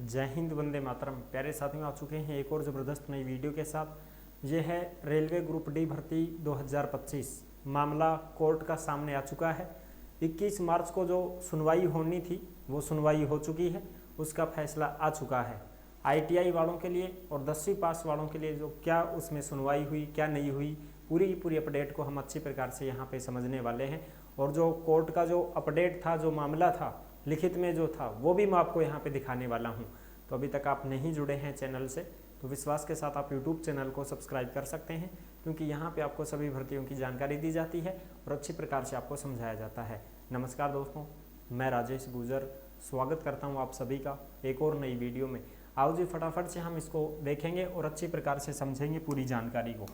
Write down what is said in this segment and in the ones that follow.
जय हिंद, वंदे मातरम। प्यारे साथियों, आ चुके हैं एक और ज़बरदस्त नई वीडियो के साथ। ये है रेलवे ग्रुप डी भर्ती 2025। मामला कोर्ट का सामने आ चुका है। 21 मार्च को जो सुनवाई होनी थी वो सुनवाई हो चुकी है, उसका फैसला आ चुका है। ITI वालों के लिए और 10वीं पास वालों के लिए जो क्या उसमें सुनवाई हुई, क्या नहीं हुई, पूरी की पूरी अपडेट को हम अच्छी प्रकार से यहाँ पे समझने वाले हैं। और जो कोर्ट का जो अपडेट था, जो मामला था लिखित में जो था, वो भी मैं आपको यहाँ पे दिखाने वाला हूँ। तो अभी तक आप नहीं जुड़े हैं चैनल से तो विश्वास के साथ आप YouTube चैनल को सब्सक्राइब कर सकते हैं, क्योंकि यहाँ पे आपको सभी भर्तियों की जानकारी दी जाती है और अच्छी प्रकार से आपको समझाया जाता है। नमस्कार दोस्तों, मैं राजेश गुजर स्वागत करता हूँ आप सभी का एक और नई वीडियो में। आओ जी, फटाफट से हम इसको देखेंगे और अच्छी प्रकार से समझेंगे पूरी जानकारी को।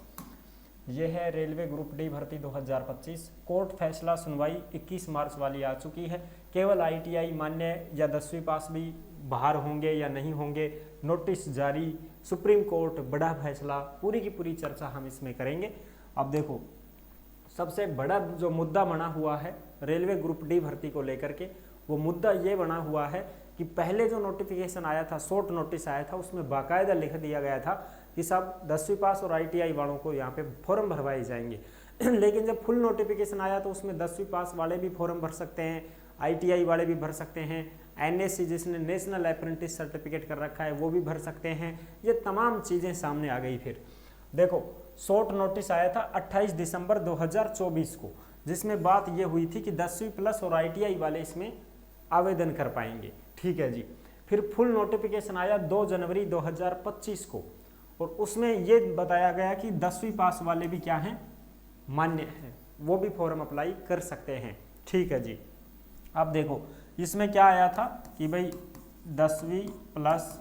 ये है रेलवे ग्रुप डी भर्ती 2025। कोर्ट फैसला सुनवाई 21 मार्च वाली आ चुकी है। केवल ITI मान्य या 10वीं पास भी बाहर होंगे या नहीं होंगे, नोटिस जारी, सुप्रीम कोर्ट, बड़ा फैसला, पूरी की पूरी चर्चा हम इसमें करेंगे। अब देखो, सबसे बड़ा जो मुद्दा बना हुआ है रेलवे ग्रुप डी भर्ती को लेकर के, वो मुद्दा ये बना हुआ है कि पहले जो नोटिफिकेशन आया था, शॉर्ट नोटिस आया था, उसमें बाकायदा लिख दिया गया था कि सब 10वीं पास और ITI वालों को यहाँ पे फॉर्म भरवाए जाएंगे। लेकिन जब फुल नोटिफिकेशन आया तो उसमें 10वीं पास वाले भी फॉर्म भर सकते हैं, ITI वाले भी भर सकते हैं, NSC जिसने नेशनल अप्रेंटिस सर्टिफिकेट कर रखा है वो भी भर सकते हैं। ये तमाम चीज़ें सामने आ गई। फिर देखो, शॉर्ट नोटिस आया था 28 दिसंबर 2024 को, जिसमें बात ये हुई थी कि 10वीं प्लस और ITI वाले इसमें आवेदन कर पाएंगे। ठीक है जी। फिर फुल नोटिफिकेशन आया 2 जनवरी 2025 को, और उसमें ये बताया गया कि 10वीं पास वाले भी क्या हैं, मान्य हैं, वो भी फॉर्म अप्लाई कर सकते हैं। ठीक है जी। अब देखो, इसमें क्या आया था कि भाई 10वीं प्लस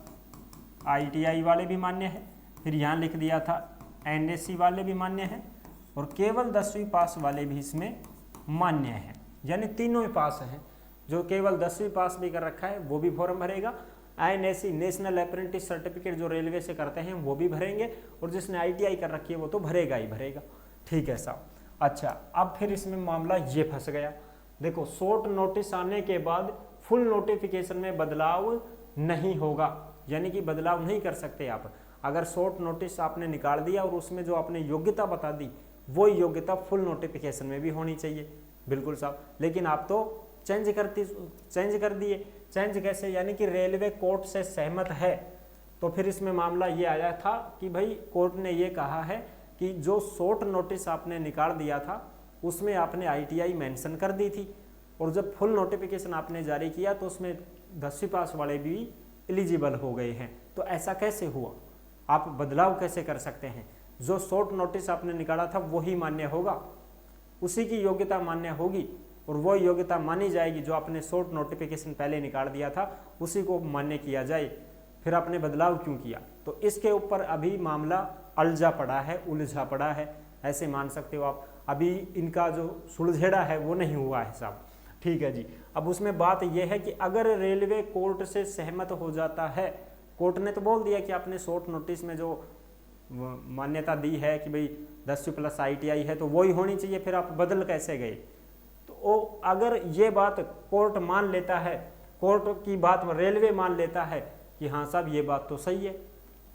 ITI वाले भी मान्य है। फिर यहाँ लिख दिया था NSC वाले भी मान्य हैं, और केवल 10वीं पास वाले भी इसमें मान्य हैं। यानी तीनों ही पास हैं। जो केवल 10वीं पास भी कर रखा है वो भी फॉर्म भरेगा, NSC नेशनल अप्रेंटिस सर्टिफिकेट जो रेलवे से करते हैं वो भी भरेंगे, और जिसने ITI कर रखी है वो तो भरेगा ही भरेगा। ठीक है साहब। अच्छा, अब फिर इसमें मामला ये फंस गया। देखो, शॉर्ट नोटिस आने के बाद फुल नोटिफिकेशन में बदलाव नहीं होगा, यानी कि बदलाव नहीं कर सकते आप। अगर शॉर्ट नोटिस आपने निकाल दिया और उसमें जो आपने योग्यता बता दी, वो योग्यता फुल नोटिफिकेशन में भी होनी चाहिए। बिल्कुल साहब। लेकिन आप तो चेंज कर दिए। चेंज कैसे? यानी कि रेलवे कोर्ट से सहमत है। तो फिर इसमें मामला ये आया था कि भाई कोर्ट ने ये कहा है कि जो शॉर्ट नोटिस आपने निकाल दिया था उसमें आपने ITI मेंशन कर दी थी, और जब फुल नोटिफिकेशन आपने जारी किया तो उसमें 10वीं पास वाले भी एलिजिबल हो गए हैं। तो ऐसा कैसे हुआ? आप बदलाव कैसे कर सकते हैं? जो शॉर्ट नोटिस आपने निकाला था वही मान्य होगा, उसी की योग्यता मान्य होगी, और वो योग्यता मानी जाएगी जो आपने शॉर्ट नोटिफिकेशन पहले निकाल दिया था उसी को मान्य किया जाए। फिर आपने बदलाव क्यों किया? तो इसके ऊपर अभी मामला उलझा पड़ा है, ऐसे मान सकते हो आप। अभी इनका जो सुलझेड़ा है वो नहीं हुआ है साहब। ठीक है जी। अब उसमें बात यह है कि अगर रेलवे कोर्ट से सहमत हो जाता है, कोर्ट ने तो बोल दिया कि आपने शॉर्ट नोटिस में जो मान्यता दी है कि भाई 10वीं प्लस ITI है तो वही होनी चाहिए, फिर आप बदल कैसे गए? तो अगर ये बात कोर्ट मान लेता है, कोर्ट की बात रेलवे मान लेता है कि हाँ साहब ये बात तो सही है,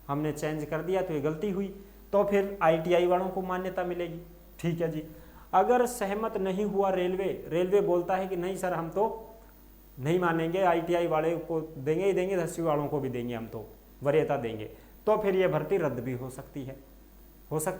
हमने चेंज कर दिया तो ये गलती हुई, तो फिर ITI वालों को मान्यता मिलेगी। ठीक है जी। अगर सहमत नहीं हुआ रेलवे बोलता है कि नहीं सर हम तो नहीं मानेंगे, ITI वाले को देंगे ही देंगे, 10वीं वालों को भी देंगे, हम तो वरीयता देंगे, तो फिर ये भर्ती रद्द भी हो सकती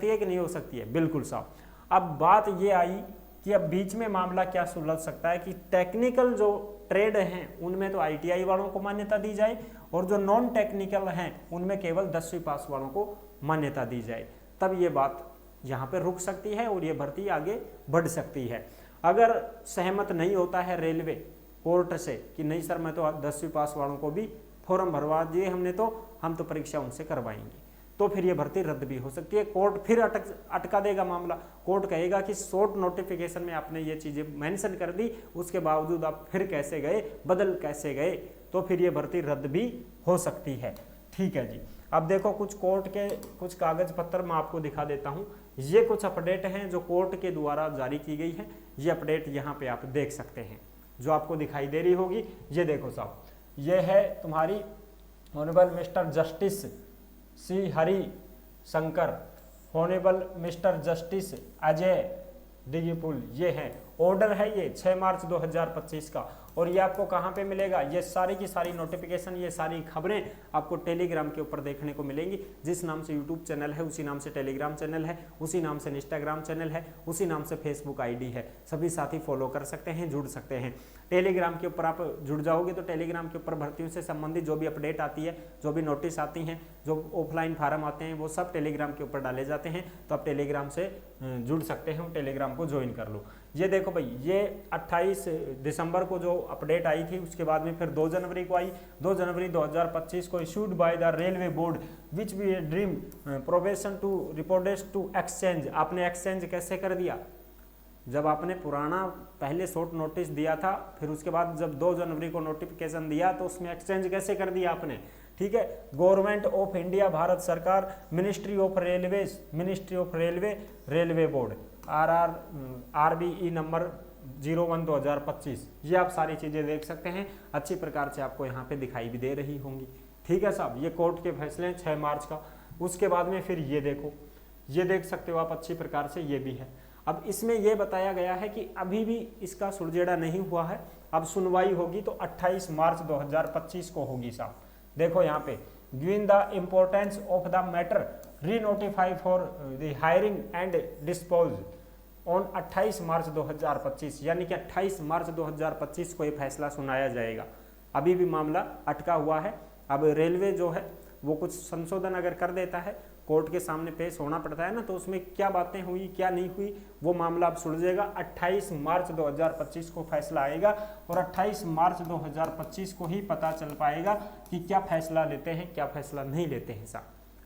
है कि नहीं हो सकती है? बिल्कुल साहब। अब बात ये आई कि अब बीच में मामला क्या सुलझ सकता है कि टेक्निकल जो ट्रेड हैं उनमें तो ITI वालों को मान्यता दी जाए, और जो नॉन टेक्निकल हैं उनमें केवल 10वीं पास वालों को मान्यता दी जाए। तब ये बात यहाँ पे रुक सकती है और ये भर्ती आगे बढ़ सकती है। अगर सहमत नहीं होता है रेलवे कोर्ट से कि नहीं सर मैं तो 10वीं पास वालों को भी फॉर्म भरवा दिए हमने, तो हम तो परीक्षा उनसे करवाएंगे, तो फिर ये भर्ती रद्द भी हो सकती है। कोर्ट फिर अटका देगा मामला। कोर्ट कहेगा कि शॉर्ट नोटिफिकेशन में आपने ये चीज़ें मेंशन कर दी, उसके बावजूद आप फिर कैसे गए, बदल कैसे गए, तो फिर ये भर्ती रद्द भी हो सकती है। ठीक है जी। अब देखो, कुछ कोर्ट के कुछ कागज पत्र मैं आपको दिखा देता हूँ। ये कुछ अपडेट हैं जो कोर्ट के द्वारा जारी की गई है। ये अपडेट यहाँ पे आप देख सकते हैं, जो आपको दिखाई दे रही होगी। ये देखो साहब, ये है तुम्हारी honourable mister justice C Hari Shankar, honourable mister justice Ajay Digpaul, ये है ऑर्डर है, ये 6 मार्च 2025 का। और ये आपको कहाँ पे मिलेगा, ये सारी की सारी नोटिफिकेशन, ये सारी खबरें आपको टेलीग्राम के ऊपर देखने को मिलेंगी। जिस नाम से यूट्यूब चैनल है उसी नाम से टेलीग्राम चैनल है, उसी नाम से इंस्टाग्राम चैनल है, उसी नाम से फेसबुक आईडी है। सभी साथी फॉलो कर सकते हैं, जुड़ सकते हैं। टेलीग्राम के ऊपर आप जुड़ जाओगे तो टेलीग्राम के ऊपर भर्तियों से संबंधित जो भी अपडेट आती है, जो भी नोटिस आती हैं, जो ऑफलाइन फार्म आते हैं, वो सब टेलीग्राम के ऊपर डाले जाते हैं। तो आप टेलीग्राम से जुड़ सकते हैं, टेलीग्राम को ज्वाइन कर लो। ये देखो भाई, ये 28 दिसंबर को जो अपडेट आई थी, उसके बाद में फिर 2 जनवरी को आई। 2 जनवरी 2025 को issued by the railway board which we dream probation to reported to exchange. आपने एक्सचेंज कैसे कर दिया, जब आपने पुराना पहले शॉर्ट नोटिस दिया था, फिर उसके बाद जब 2 जनवरी को नोटिफिकेशन दिया तो उसमें एक्सचेंज कैसे कर दिया आपने, ठीक है। गवर्नमेंट ऑफ इंडिया, भारत सरकार, ministry of railways, ministry of railway, railway board, RBE number 01/2025। ये आप सारी चीजें देख सकते हैं, अच्छी प्रकार से आपको यहाँ पे दिखाई भी दे रही होंगी, ठीक है साहब। ये कोर्ट के फैसले 6 मार्च का। उसके बाद में फिर ये देखो, ये देख सकते हो आप अच्छी प्रकार से, ये भी है। अब इसमें यह बताया गया है कि अभी भी इसका सुलझेड़ा नहीं हुआ है, अब सुनवाई होगी तो 28 मार्च 2025 को होगी साहब। देखो यहाँ पे, given the importance of the matter renotify for the hiring and dispose on 28 March 2025, यानी कि 28 मार्च 2025 को ये फैसला सुनाया जाएगा। अभी भी मामला अटका हुआ है। अब रेलवे जो है वो कुछ संशोधन अगर कर देता है, कोर्ट के सामने पेश होना पड़ता है ना, तो उसमें क्या बातें हुई क्या नहीं हुई वो मामला अब सुलझेगा। 28 मार्च 2025 को फैसला आएगा और 28 मार्च 2025 को ही पता चल पाएगा कि क्या फैसला लेते हैं, क्या फैसला नहीं लेते हैं साहब,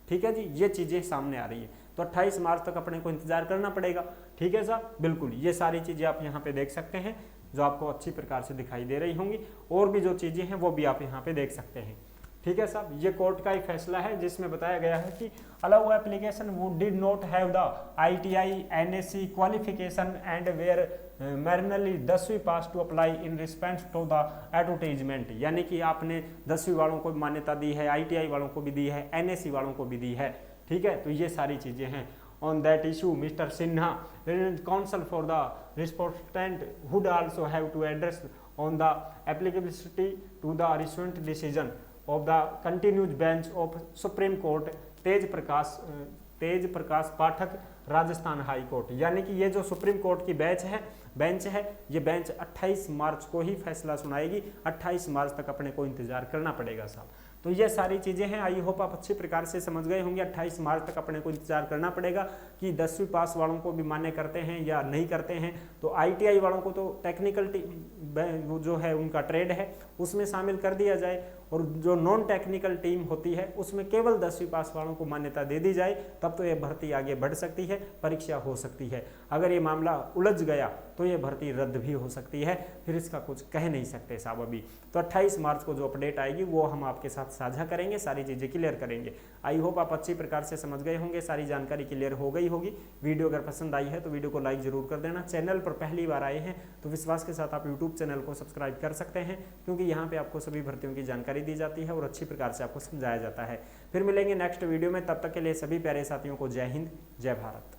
ठीक है जी। ये चीजें सामने आ रही है, तो 28 मार्च तक अपने को इंतजार करना पड़ेगा, ठीक है साहब। बिल्कुल, ये सारी चीजें आप यहाँ पे देख सकते हैं जो आपको अच्छी प्रकार से दिखाई दे रही होंगी। और भी जो चीजें हैं वो भी आप यहाँ पे देख सकते हैं, ठीक है साहब। ये कोर्ट का एक फैसला है जिसमें बताया गया है कि अलाउ एप्लीकेशन वो did not have the ITI NSC qualification and where merely 10वीं pass to apply in respect to the advertisement, यानी कि आपने 10वीं वालों को मान्यता दी है, ITI वालों को भी दी है, NSC वालों को भी दी है, ठीक है। तो ये सारी चीजें हैं। On that issue, Mr. Sinha, counsel for the respondent, would also have to address on the applicability to the recent decision of the continued bench of Supreme Court, Tej Prakash Pathak, Rajasthan high court. यानी कि ये जो supreme court की bench है, ये bench 28 मार्च को ही फैसला सुनाएगी। 28 मार्च तक अपने को इंतजार करना पड़ेगा साहब। तो ये सारी चीजें हैं, आई होप आप अच्छी प्रकार से समझ गए होंगे। 28 मार्च तक अपने को इंतजार करना पड़ेगा कि 10वीं पास वालों को भी मान्य करते हैं या नहीं करते हैं। तो ITI वालों को तो टेक्निकल वो जो है उनका ट्रेड है उसमें शामिल कर दिया जाए, और जो नॉन टेक्निकल टीम होती है उसमें केवल 10वीं पास वालों को मान्यता दे दी जाए, तब तो ये भर्ती आगे बढ़ सकती है, परीक्षा हो सकती है। अगर ये मामला उलझ गया तो ये भर्ती रद्द भी हो सकती है, फिर इसका कुछ कह नहीं सकते साहब अभी। तो 28 मार्च को जो अपडेट आएगी वो हम आपके साथ साझा करेंगे, सारी चीजें क्लियर करेंगे। आई होप आप अच्छी प्रकार से समझ गए होंगे, सारी जानकारी क्लियर हो गई होगी। वीडियो अगर पसंद आई है तो वीडियो को लाइक जरूर कर देना। चैनल पर पहली बार आए हैं तो विश्वास के साथ आप यूट्यूब चैनल को सब्सक्राइब कर सकते हैं, क्योंकि यहाँ पे आपको सभी भर्तियों की जानकारी दी जाती है और अच्छी प्रकार से आपको समझाया जाता है। फिर मिलेंगे नेक्स्ट वीडियो में, तब तक के लिए सभी प्यारे साथियों को जय हिंद, जय भारत।